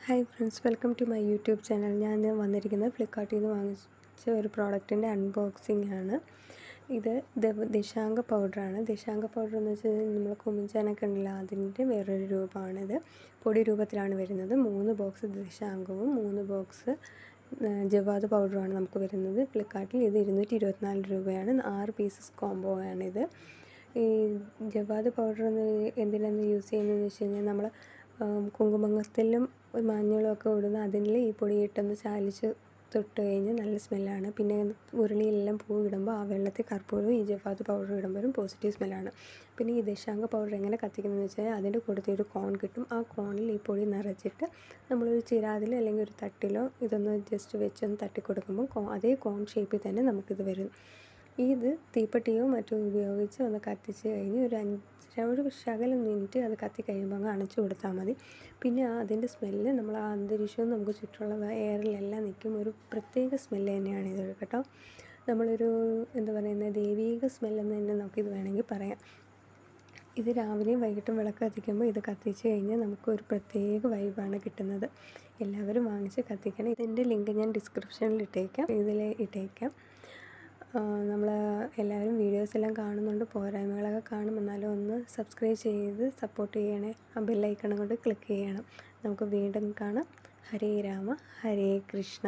Hi friends, welcome to my YouTube channel. ഞാൻ വന്നിരിക്കുന്നത് ഫ്ലിപ്കാർട്ടിൽ നിന്ന് വാങ്ങിച്ച ഒരു പ്രോഡക്റ്റിൻ്റെ അൺബോക്സിംഗ് ആണ്. ഇത് ദിശാങ്ക പൗഡറാണ്. ദിശാങ്ക പൗഡർ എന്ന് വെച്ച് കഴിഞ്ഞാൽ നമ്മൾ കുമിഞ്ചാനൊക്കെ ഉണ്ടല്ലോ, അതിൻ്റെ വേറൊരു രൂപമാണിത്. പൊടി രൂപത്തിലാണ് വരുന്നത്. 3 ബോക്സ് ദിശാങ്കവും 3 ബോക്സ് ജവാദ് പൗഡറുമാണ് നമുക്ക് വരുന്നത്. ഫ്ലിപ്കാർട്ടിൽ ഇത് 224 രൂപയാണ്. 6 പീസസ് കോംബോ ആണിത്. ഈ ജവാദ് പൗഡർ എന്തിനാണ് യൂസ് ചെയ്യുന്നതെന്ന് വെച്ച് കഴിഞ്ഞാൽ നമ്മൾ കുങ്കുമത്തിലും മഞ്ഞളുമൊക്കെ ഇടുന്ന അതിൽ ഈ പൊടി ഇട്ടൊന്ന് ചാലിച്ച് തൊട്ട് കഴിഞ്ഞാൽ നല്ല സ്മെല്ലാണ്. പിന്നെ ഉരുളിയിലെല്ലാം പൂ ഇടുമ്പോൾ ആ വെള്ളത്തിൽ കർപ്പൂരവും ഈ ജവാദ് പൗഡർ ഇടുമ്പോഴും പോസിറ്റീവ് സ്മെല്ലാണ്. പിന്നെ ഈ ദശാങ്ക പൗഡർ എങ്ങനെ കത്തിക്കുന്നതെന്ന് വെച്ചാൽ അതിൻ്റെ കൂട്ടത്തിൽ ഒരു കോൺ കിട്ടും. ആ കോണിൽ ഈ പൊടി നിറച്ചിട്ട് നമ്മളൊരു ചിരാതിലോ അല്ലെങ്കിൽ ഒരു തട്ടിലോ ഇതൊന്ന് ജസ്റ്റ് വെച്ചൊന്ന് തട്ടി കൊടുക്കുമ്പോൾ അതേ കോൺ ഷേപ്പിൽ തന്നെ നമുക്കിത് വരും. ഇത് തീപ്പെട്ടിയോ മറ്റോ ഉപയോഗിച്ച് ഒന്ന് കത്തിച്ച് കഴിഞ്ഞ് ഒരു ശകലം മിനിറ്റ് അത് കത്തി കഴിയുമ്പോൾ അങ്ങ് അണച്ചു കൊടുത്താൽ മതി. പിന്നെ അതിൻ്റെ സ്മെല്ല് നമ്മൾ ആ അന്തരീക്ഷവും നമുക്ക് ചുറ്റുമുള്ള എയറിലെല്ലാം നിൽക്കും. ഒരു പ്രത്യേക സ്മെല്ല് തന്നെയാണ് ഇത് കേട്ടോ. നമ്മളൊരു ദൈവീക സ്മെല്ലെന്ന് തന്നെ നമുക്കിത് വേണമെങ്കിൽ പറയാം. ഇത് രാവിലെയും വൈകിട്ടും വിളക്ക് കത്തിക്കുമ്പോൾ ഇത് കത്തിച്ച് കഴിഞ്ഞാൽ നമുക്കൊരു പ്രത്യേക വൈബാണ് കിട്ടുന്നത്. എല്ലാവരും വാങ്ങിച്ച് കത്തിക്കണം. ഇതിൻ്റെ ലിങ്ക് ഞാൻ ഡിസ്ക്രിപ്ഷനിൽ ഇട്ടേക്കാം. നമ്മൾ എല്ലാവരും വീഡിയോസ് എല്ലാം കാണുന്നുണ്ട്, പോരായ്മകളൊക്കെ കാണും. എന്നാലും ഒന്ന് സബ്സ്ക്രൈബ് ചെയ്ത് സപ്പോർട്ട് ചെയ്യണേ. ആ ബെല്ലൈക്കണും കൊണ്ട് ക്ലിക്ക് ചെയ്യണം. നമുക്ക് വീണ്ടും കാണാം. ഹരേ രാമ, ഹരേ കൃഷ്ണ.